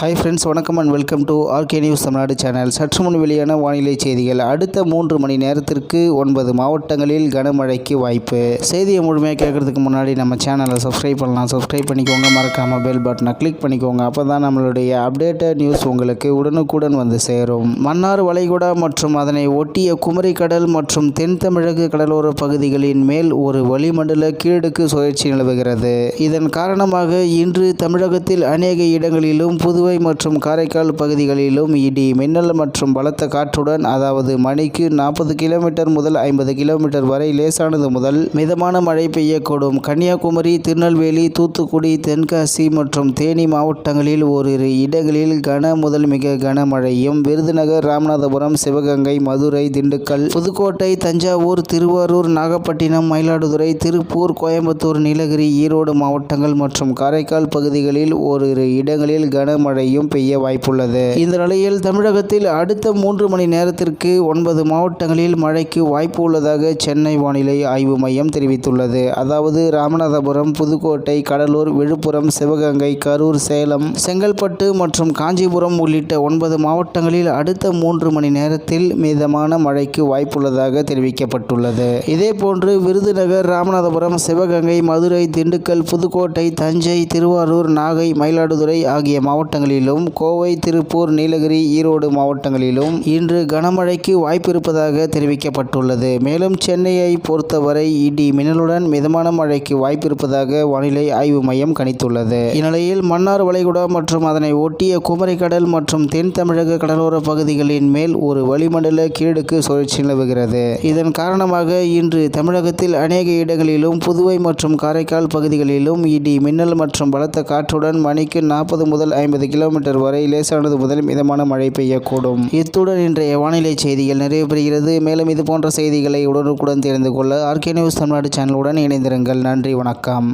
Hi friends, வணக்கம் and welcome to RK news Tamil Nadu channel. சற்று முன் வெளியான வானிலை செய்திகள். அடுத்த 3 மணி நேரத்திற்கு 9 மாவட்டங்களில் கனமழைக்கு வாய்ப்பு. செய்தியை முழுமையாக கேட்கறதுக்கு முன்னாடி நம்ம சேனலை சப்ஸ்கிரைப் பண்ணலாம். சப்ஸ்கிரைப் பண்ணிக்கோங்க. மறக்காமல் பெல் பட்டனை கிளிக் பண்ணிக்கோங்க. அப்போ தான் நம்மளுடைய அப்டேட்டட் நியூஸ் உங்களுக்கு உடனுக்குடன் வந்து சேரும். மன்னார் வளைகுடா மற்றும் அதனை ஒட்டிய குமரி கடல் மற்றும் தென் தமிழக கடலோர பகுதிகளின் மேல் ஒரு வளிமண்டல கீழடுக்கு சுழற்சி நிலவுகிறது. இதன் காரணமாக இன்று தமிழகத்தில் அநேக இடங்களிலும் புதுவை மற்றும் காரைக்கால் பகுதிகளிலும் இடி மின்னல் மற்றும் பலத்த காற்றுடன், அதாவது மணிக்கு 40 கிலோமீட்டர் முதல் 50 கிலோமீட்டர் வரை லேசானது முதல் மிதமான மழை பெய்யக்கூடும். கன்னியாகுமரி, திருநெல்வேலி, தூத்துக்குடி, தென்காசி மற்றும் தேனி மாவட்டங்களில் ஓரிரு இடங்களில் கன முதல் மிக கனமழையும், விருதுநகர், ராமநாதபுரம், சிவகங்கை, மதுரை, திண்டுக்கல், புதுக்கோட்டை, தஞ்சாவூர், திருவாரூர், நாகப்பட்டினம், மயிலாடுதுறை, திருப்பூர், கோயம்புத்தூர், நீலகிரி, ஈரோடு மாவட்டங்கள் மற்றும் காரைக்கால் பகுதிகளில் ஓரிரு இடங்களில் கனமழையும் பெய்ய வாய்ப்புள்ளது. இந்த நிலையில் தமிழகத்தில் அடுத்த 3 மணி நேரத்திற்கு 9 மாவட்டங்களில் மழைக்கு வாய்ப்பு உள்ளதாக சென்னை வானிலை ஆய்வு மையம் தெரிவித்துள்ளது. அதாவது ராமநாதபுரம், புதுக்கோட்டை, கடலூர், விழுப்புரம், சிவகங்கை, கரூர், சேலம், செங்கல்பட்டு மற்றும் காஞ்சிபுரம் உள்ளிட்ட 9 மாவட்டங்களில் அடுத்த 3 மணி நேரத்தில் மிதமான மழைக்கு வாய்ப்புள்ளதாக தெரிவிக்கப்பட்டுள்ளது. இதேபோன்று விருதுநகர், ராமநாதபுரம், சிவகங்கை, மதுரை, திண்டுக்கல், புதுக்கோட்டை, தஞ்சை, திருவாரூர், நாகை, மயிலாடுதுறை ஆகிய மாவட்டங்களிலும், கோவை, திருப்பூர், நீலகிரி, ஈரோடு மாவட்டங்களிலும் இன்று கனமழைக்கு வாய்ப்பு இருப்பதாக தெரிவிக்கப்பட்டுள்ளது. மேலும் சென்னையை பொறுத்தவரை இடி மின்னலுடன் மிதமான மழைக்கு வாய்ப்பு இருப்பதாக வானிலை ஆய்வு மையம் கணித்துள்ளது. இந்நிலையில் மன்னார் வளைகுடா மற்றும் அதனை ஒட்டிய குமரி கடல் மற்றும் தென் தமிழக கடலோர பகுதிகளின் மேல் ஒரு வளிமண்டல கீழடுக்கு சுழற்சி நிலவுகிறது. இதன் காரணமாக இன்று தமிழகத்தில் அநேக இடங்களிலும், புதுவை மற்றும் காரைக்கால் பகுதிகளிலும் இடி மின்னல் மற்றும் பலத்த காற்றுடன் மணிக்கு 40 முதல் 50 கிலோமீட்டர் வரை லேசானது முதல் மிதமான மழை பெய்யக்கூடும். இத்துடன் இன்றைய வானிலை செய்திகள் நிறைவு பெறுகிறது. மேலும் இது போன்ற செய்திகளை உடனுக்குடன் தெரிந்து கொள்ள ஆர்கே நியூஸ் தமிழ்நாடு சேனலுடன் இணைந்திருங்கள். நன்றி, வணக்கம்.